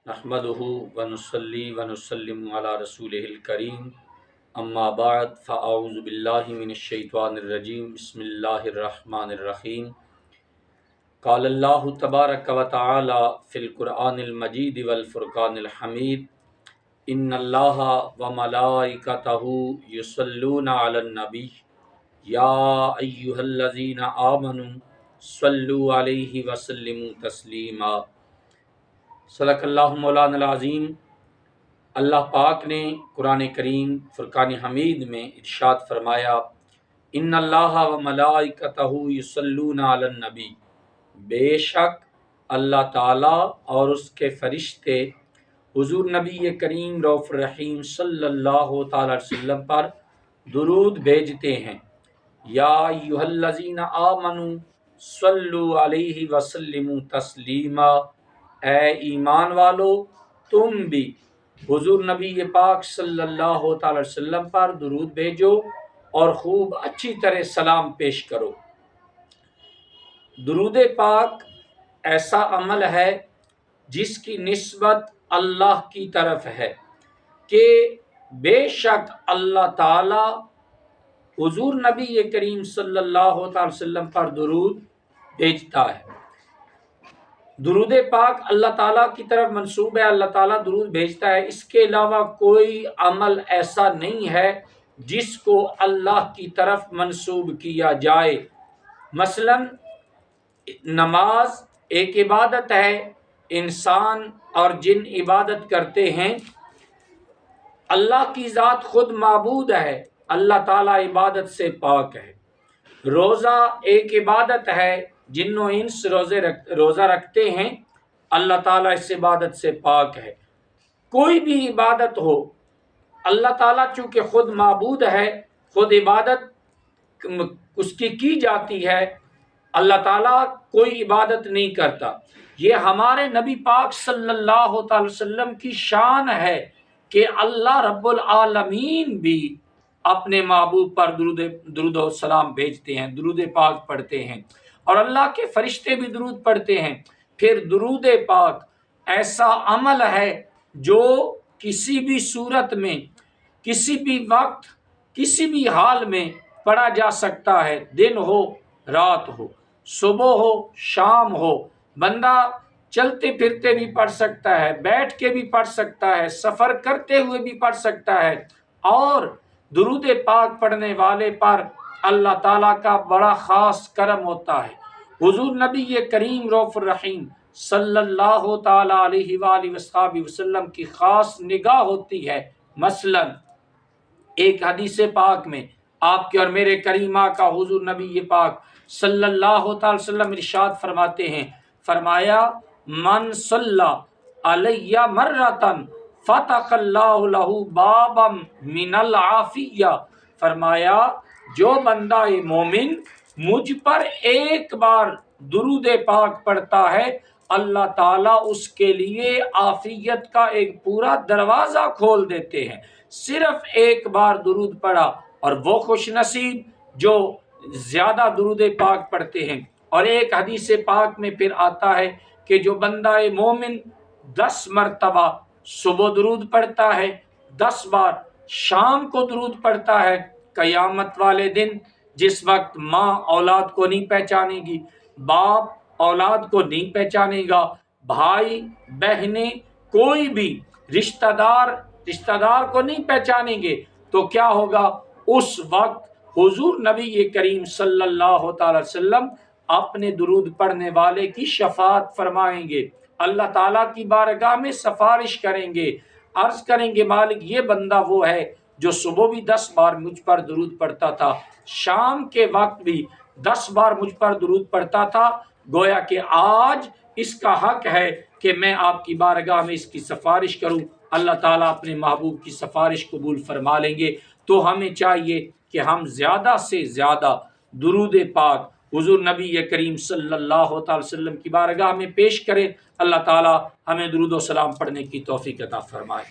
نحمدہ ونصلی ونسلم علی رسولہ الکریم اما بعد فاعوذ باللہ من الشیطان الرجیم بسم اللہ الرحمن الرحیم قال اللہ تبارک و تعالی فی القرآن المجید والفرقان الحمید ان اللہ وملائکتہ یصلون علی النبی یا ایہا الذین آمنوا صلوا علیہ وسلموا تسلیما۔ صدق اللہ مولانا العظیم۔ اللہ پاک نے قرآن کریم فرقان حمید میں ارشاد فرمایا، ان اللہ و ملائکتہ یصلون علی النبی، بے شک اللہ تعالیٰ اور اس کے فرشتے حضور نبی کریم رؤوف الرحیم صلی اللہ تعالی علیہ وسلم پر درود بھیجتے ہیں۔ یا ایھا الذین آمنوا صلوا علیہ وسلموا تسلیما، اے ایمان والو تم بھی حضور نبی پاک صلی اللہ تعالی وسلم پر درود بھیجو اور خوب اچھی طرح سلام پیش کرو۔ درود پاک ایسا عمل ہے جس کی نسبت اللہ کی طرف ہے کہ بے شک اللہ تعالی حضور نبی کریم صلی اللہ تعالی وسلم پر درود بھیجتا ہے۔ درود پاک اللہ تعالیٰ کی طرف منسوب ہے، اللہ تعالیٰ درود بھیجتا ہے۔ اس کے علاوہ کوئی عمل ایسا نہیں ہے جس کو اللہ کی طرف منسوب کیا جائے۔ مثلا نماز ایک عبادت ہے، انسان اور جن عبادت کرتے ہیں، اللہ کی ذات خود معبود ہے، اللہ تعالیٰ عبادت سے پاک ہے۔ روزہ ایک عبادت ہے، جن و انس روزہ رکھتے ہیں، اللہ تعالیٰ اس عبادت سے پاک ہے۔ کوئی بھی عبادت ہو، اللہ تعالیٰ چونکہ خود معبود ہے، خود عبادت اس کی جاتی ہے، اللہ تعالیٰ کوئی عبادت نہیں کرتا۔ یہ ہمارے نبی پاک صلی اللہ تعالی وسلم کی شان ہے کہ اللہ رب العالمین بھی اپنے محبوب پر درود و سلام بھیجتے ہیں، درود پاک پڑھتے ہیں، اور اللہ کے فرشتے بھی درود پڑھتے ہیں۔ پھر درود پاک ایسا عمل ہے جو کسی بھی صورت میں، کسی بھی وقت، کسی بھی حال میں پڑھا جا سکتا ہے، دن ہو رات ہو، صبح ہو شام ہو، بندہ چلتے پھرتے بھی پڑھ سکتا ہے، بیٹھ کے بھی پڑھ سکتا ہے، سفر کرتے ہوئے بھی پڑھ سکتا ہے۔ اور درود پاک پڑھنے والے پر اللہ تعالیٰ کا بڑا خاص کرم ہوتا ہے۔ حضور نبی کریم رؤوف الرحیم صلی اللہ تعالی علیہ وآلہ وسلم کی خاص نگاہ ہوتی ہے۔ مثلا ایک حدیث پاک میں آپ کے اور میرے کریم آقا حضور نبی پاک صلی اللہ تعالی وسلم ارشاد فرماتے ہیں، فرمایا من صلی علی مرتن فتح اللہ لہ بابا من العافیہ، فرمایا جو بندہ مومن مجھ پر ایک بار درود پاک پڑھتا ہے، اللہ تعالیٰ اس کے لیے عافیت کا ایک پورا دروازہ کھول دیتے ہیں۔ صرف ایک بار درود پڑھا، اور وہ خوش نصیب جو زیادہ درود پاک پڑھتے ہیں۔ اور ایک حدیث پاک میں پھر آتا ہے کہ جو بندہ مومن 10 مرتبہ صبح درود پڑھتا ہے، 10 بار شام کو درود پڑھتا ہے، قیامت والے دن جس وقت ماں اولاد کو نہیں پہچانے گی، باپ اولاد کو نہیں پہچانے گا، بھائی بہنیں کوئی بھی رشتہ دار کو نہیں پہچانیں گے، تو کیا ہوگا؟ اس وقت حضور نبی کریم صلی اللہ تعالی وسلم اپنے درود پڑھنے والے کی شفاعت فرمائیں گے، اللہ تعالیٰ کی بارگاہ میں سفارش کریں گے، عرض کریں گے مالک یہ بندہ وہ ہے جو صبح بھی 10 بار مجھ پر درود پڑھتا تھا، شام کے وقت بھی 10 بار مجھ پر درود پڑھتا تھا، گویا کہ آج اس کا حق ہے کہ میں آپ کی بارگاہ میں اس کی سفارش کروں۔ اللہ تعالیٰ اپنے محبوب کی سفارش قبول فرما لیں گے۔ تو ہمیں چاہیے کہ ہم زیادہ سے زیادہ درود پاک حضور نبی کریم صلی اللہ تعالی وسلم کی بارگاہ میں پیش کریں۔ اللہ تعالیٰ ہمیں درود و سلام پڑھنے کی توفیق عطا فرمائے۔